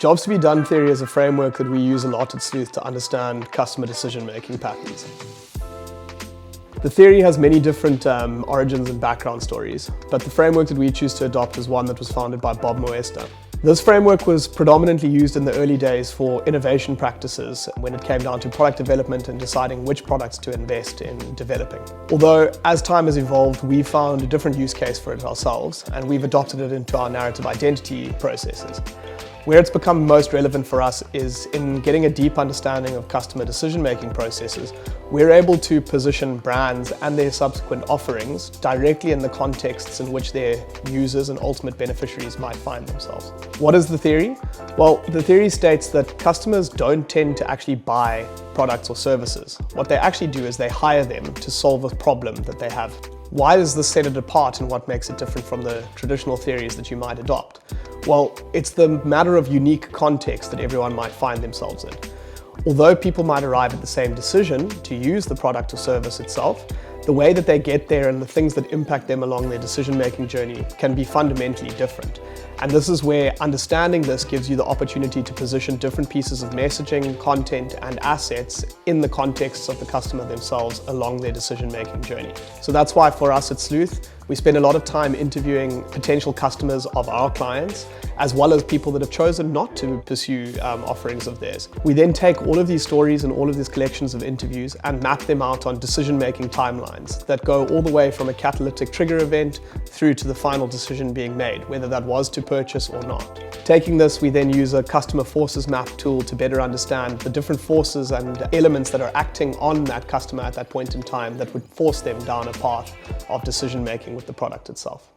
Jobs to be done theory is a framework that we use a lot at Sleuth to understand customer decision-making patterns. The theory has many different origins and background stories, but the framework that we choose to adopt is one that was founded by Bob Moesta. This framework was predominantly used in the early days for innovation practices when it came down to product development and deciding which products to invest in developing. Although, as time has evolved, we found a different use case for it ourselves, and we've adopted it into our narrative identity processes. Where it's become most relevant for us is in getting a deep understanding of customer decision-making processes. We're able to position brands and their subsequent offerings directly in the contexts in which their users and ultimate beneficiaries might find themselves. What is the theory? Well, the theory states that customers don't tend to actually buy products or services. What they actually do is they hire them to solve a problem that they have. Why does this set it apart and what makes it different from the traditional theories that you might adopt? Well, it's the matter of unique context that everyone might find themselves in. Although people might arrive at the same decision to use the product or service itself, the way that they get there and the things that impact them along their decision-making journey can be fundamentally different. And this is where understanding this gives you the opportunity to position different pieces of messaging, content, and assets in the contexts of the customer themselves along their decision-making journey. So that's why for us at Sleuth, we spend a lot of time interviewing potential customers of our clients, as well as people that have chosen not to pursue offerings of theirs. We then take all of these stories and all of these collections of interviews and map them out on decision-making timelines that go all the way from a catalytic trigger event through to the final decision being made, whether that was to purchase or not. Taking this, we then use a customer forces map tool to better understand the different forces and elements that are acting on that customer at that point in time that would force them down a path of decision-making with the product itself.